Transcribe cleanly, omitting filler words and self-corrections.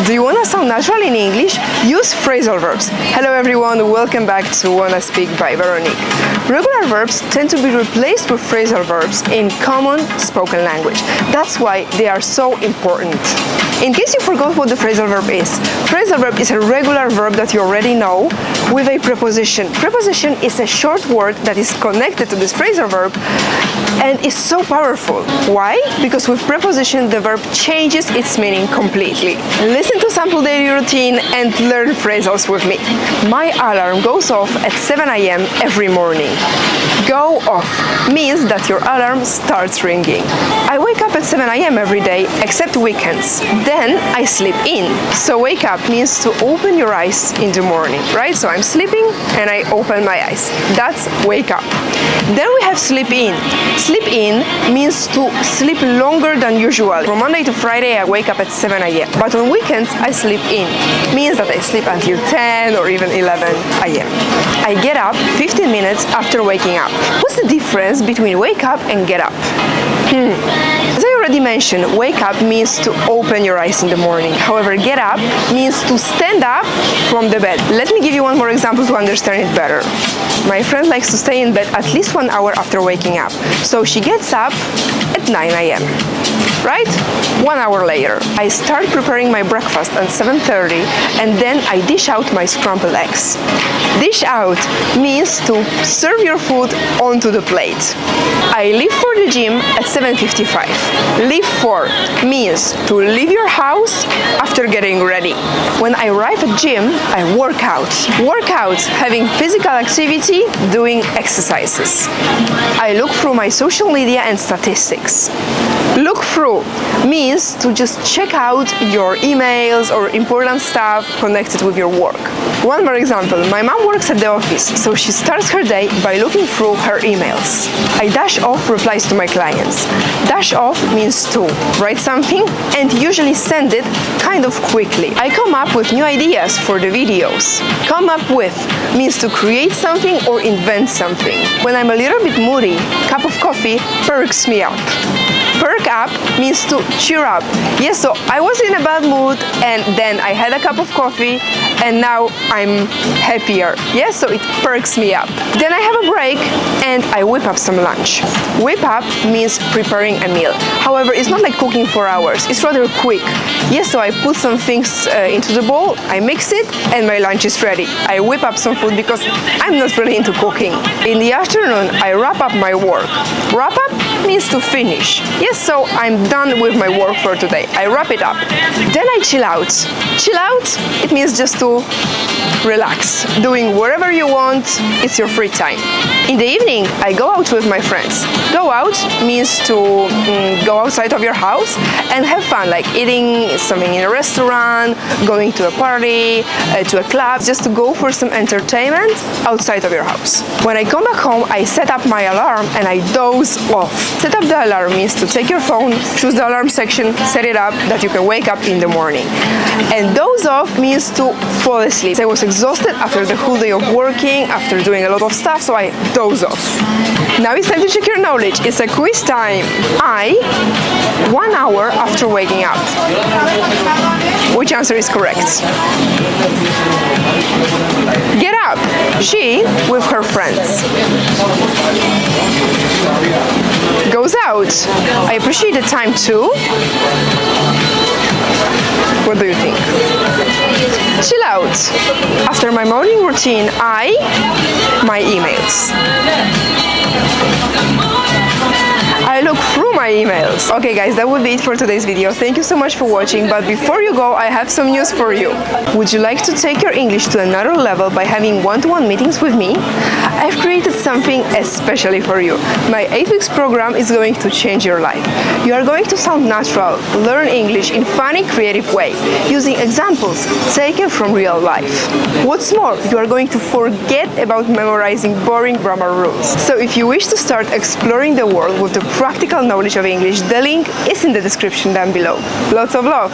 Do you want to sound natural in English? Use phrasal verbs. Hello everyone, welcome back to Wanna Speak by Veroniq. Regular verbs tend to be replaced with phrasal verbs in common spoken language. That's why they are so important. In case you forgot what the phrasal verb is a regular verb that you already know with a preposition. Preposition is a short word that is connected to this phrasal verb and is so powerful. Why? Because with preposition the verb changes its meaning completely. Listen to sample daily routine and learn phrasals with me. My alarm goes off at 7 a.m. every morning. Go off means that your alarm starts ringing. I wake up at 7 a.m. every day except weekends. Then I sleep in. So wake up means to open your eyes in the morning, right? So I'm sleeping and I open my eyes. That's wake up. Then we have sleep in. Sleep in means to sleep longer than usual. From Monday to Friday I wake up at 7 a.m. But on weekends I sleep in. Means that I sleep until 10 or even 11 a.m. I get up 15 minutes after waking up. What's the difference between wake up and get up? As I already mentioned, wake up means to open your eyes in the morning. However, get up means to stand up from the bed. Let me give you one more example to understand it better. My friend likes to stay in bed at least 1 hour after waking up. So she gets up at 9 a.m. Right? 1 hour later, I start preparing my breakfast at 7:30 and then I dish out my scrambled eggs. Dish out means to serve your food onto the plate. I leave for the gym at 7:55. Leave for means to leave your house after getting ready. When I arrive at gym, I work out. Work out, having physical activity, doing exercises. I look through my social media and statistics. Look through means to just check out your emails or important stuff connected with your work. One more example, my mom works at the office, so she starts her day by looking through her emails. I dash off replies to my clients. Dash off means to write something and usually send it kind of quickly. I come up with new ideas for the videos. Come up with means to create something or invent something. When I'm a little bit moody, cup of coffee perks me up. Perk up means to cheer up. Yes, so I was in a bad mood and then I had a cup of coffee and now I'm happier. Yes, so it perks me up. Then I have a break and I whip up some lunch. Whip up means preparing a meal. However, it's not like cooking for hours. It's rather quick. Yes, so I put some things into the bowl, I mix it and my lunch is ready. I whip up some food because I'm not really into cooking. In the afternoon, I wrap up my work. Wrap up means to finish. Yes, so I'm done with my work for today. I wrap it up. Then I chill out. Chill out, it means just to relax. Doing whatever you want, it's your free time. In the evening, I go out with my friends. Go out means to go outside of your house and have fun, like eating something in a restaurant, going to a party, to a club, just to go for some entertainment outside of your house. When I come back home, I set up my alarm and I doze off. Set up the alarm means to take your phone, choose the alarm section, set it up that you can wake up in the morning. And doze off means to fall asleep. I was exhausted after the whole day of working, after doing a lot of stuff, so I doze off. Now it's time to check your knowledge. It's a quiz time. 1 hour after waking up. Which answer is correct? Get up. She with her friends. Goes out. I appreciate the time too. What do you think? Chill out. After my morning routine, my emails. I look through my emails. Okay guys, that would be it for today's video. Thank you so much for watching, but before you go, I have some news for you. Would you like to take your English to another level by having one-to-one meetings with me? I've created something especially for you. My 8 weeks program is going to change your life. You are going to sound natural, learn English in funny, creative way, using examples taken from real life. What's more, you are going to forget about memorizing boring grammar rules. So if you wish to start exploring the world with the practical knowledge of English, the link is in the description down below. Lots of love!